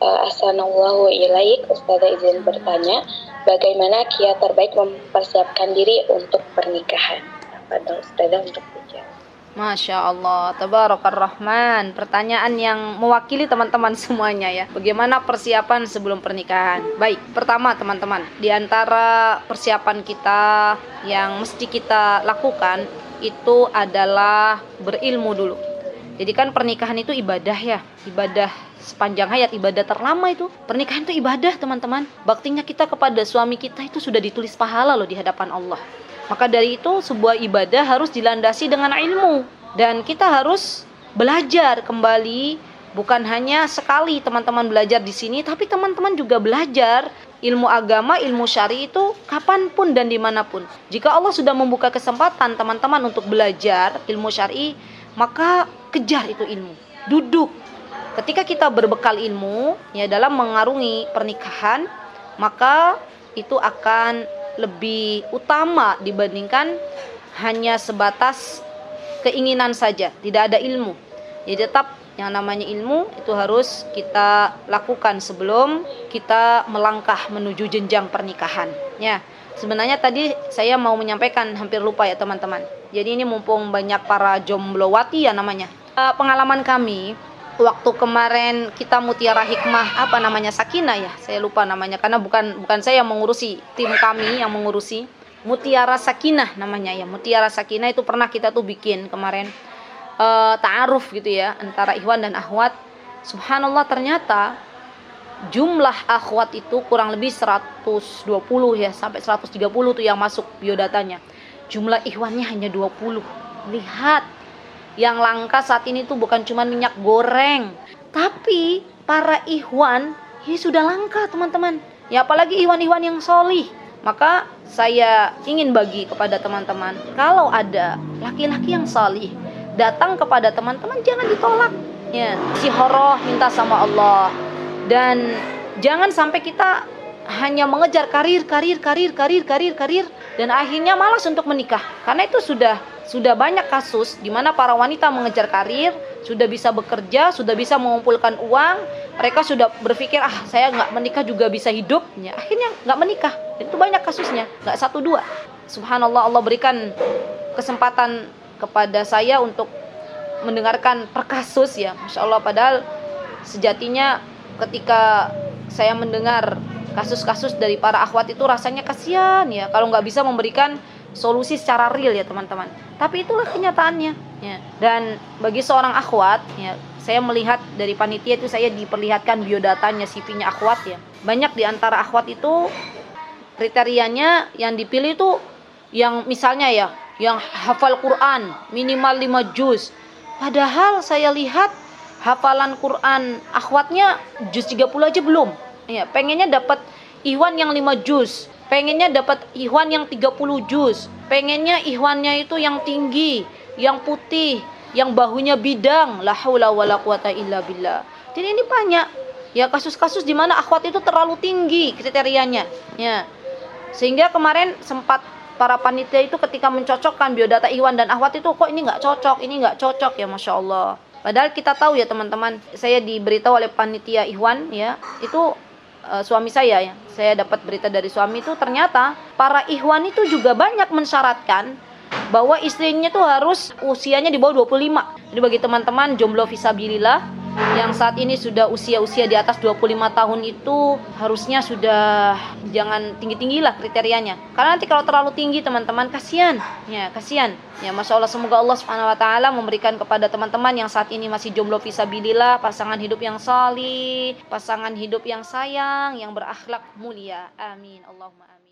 Ahsanallahu ilaik, Ustazah izin bertanya, bagaimana kiat terbaik mempersiapkan diri untuk pernikahan? Pada Ustazah untuk dijawab. Masya Allah, Tabarakar Rahman. Pertanyaan yang mewakili teman-teman semuanya ya. Bagaimana persiapan sebelum pernikahan? Baik, pertama teman-teman, di antara persiapan kita yang mesti kita lakukan itu adalah berilmu dulu. Jadi kan pernikahan itu ibadah ya, ibadah sepanjang hayat, ibadah terlama itu. Pernikahan itu ibadah teman-teman. Baktinya kita kepada suami kita itu sudah ditulis pahala loh di hadapan Allah. Maka dari itu sebuah ibadah harus dilandasi dengan ilmu. Dan kita harus belajar kembali, bukan hanya sekali teman-teman belajar di sini, tapi teman-teman juga belajar ilmu agama, ilmu syari itu kapanpun dan dimanapun. Jika Allah sudah membuka kesempatan teman-teman untuk belajar ilmu syari, maka kejar itu ilmu. Duduk. Ketika kita berbekal ilmu ya dalam mengarungi pernikahan, maka itu akan lebih utama dibandingkan hanya sebatas keinginan saja, tidak ada ilmu. Jadi tetap yang namanya ilmu itu harus kita lakukan sebelum kita melangkah menuju jenjang pernikahan. Ya, sebenarnya tadi saya mau menyampaikan, hampir lupa ya teman-teman. Jadi ini mumpung banyak para jomblowati ya namanya. Pengalaman kami waktu kemarin kita mutiara hikmah Sakinah ya, saya lupa namanya karena bukan saya yang mengurusi, tim kami yang mengurusi. Mutiara Sakinah namanya ya, Mutiara Sakinah itu pernah kita tuh bikin kemarin ta'aruf gitu ya antara ikhwan dan akhwat. Subhanallah, ternyata jumlah akhwat itu kurang lebih 120 ya sampai 130 tuh yang masuk biodatanya. Jumlah ikhwannya hanya 20. Lihat, yang langka saat ini tuh bukan cuma minyak goreng, tapi para ikhwan ini sudah langka teman-teman. Ya apalagi ikhwan-ikhwan yang solih. Maka saya ingin bagi kepada teman-teman, kalau ada laki-laki yang solih datang kepada teman-teman, jangan ditolak. Ya, istihoroh, minta sama Allah. Dan jangan sampai kita hanya mengejar karir dan akhirnya malas untuk menikah. Karena itu sudah banyak kasus di mana para wanita mengejar karir, sudah bisa bekerja, sudah bisa mengumpulkan uang, mereka sudah berpikir saya nggak menikah juga bisa hidup, ya, akhirnya nggak menikah. Dan itu banyak kasusnya, nggak 1-2. Subhanallah, Allah berikan kesempatan kepada saya untuk mendengarkan per kasus ya, Masya Allah. Padahal sejatinya ketika saya mendengar kasus-kasus dari para akhwat itu rasanya kasihan ya kalau nggak bisa memberikan solusi secara real ya teman-teman. Tapi itulah kenyataannya ya. Dan bagi seorang akhwat ya, saya melihat dari panitia itu saya diperlihatkan biodatanya, CV-nya akhwat ya. Banyak di antara akhwat itu kriterianya yang dipilih itu yang misalnya ya, yang hafal Quran minimal 5 juz. Padahal saya lihat hafalan Quran akhwatnya juz 30 aja belum. Ya, pengennya dapat ikhwan yang 5 juz, pengennya dapat ikhwan yang 30 juz, pengennya ikhwannya itu yang tinggi, yang putih, yang bahunya bidang. La haula wala quwata illa billah. Jadi ini banyak ya kasus-kasus di mana akhwat itu terlalu tinggi kriterianya. Ya. Sehingga kemarin sempat para panitia itu ketika mencocokkan biodata ikhwan dan akhwat itu kok ini nggak cocok ya, Masya Allah. Padahal kita tahu ya teman-teman, saya diberitahu oleh panitia ikhwan ya, itu suami saya ya, saya dapat berita dari suami itu ternyata para ikhwan itu juga banyak mensyaratkan bahwa istrinya tuh harus usianya di bawah 25. Jadi bagi teman-teman jomblo fisabilillah yang saat ini sudah usia di atas 25 tahun itu harusnya sudah jangan tinggi-tinggi lah kriterianya. Karena nanti kalau terlalu tinggi teman-teman kasihan. Ya, Masya Allah, semoga Allah Subhanahu wa taala memberikan kepada teman-teman yang saat ini masih jomblo fisabilillah pasangan hidup yang salih, pasangan hidup yang sayang, yang berakhlak mulia. Amin. Allahumma amin.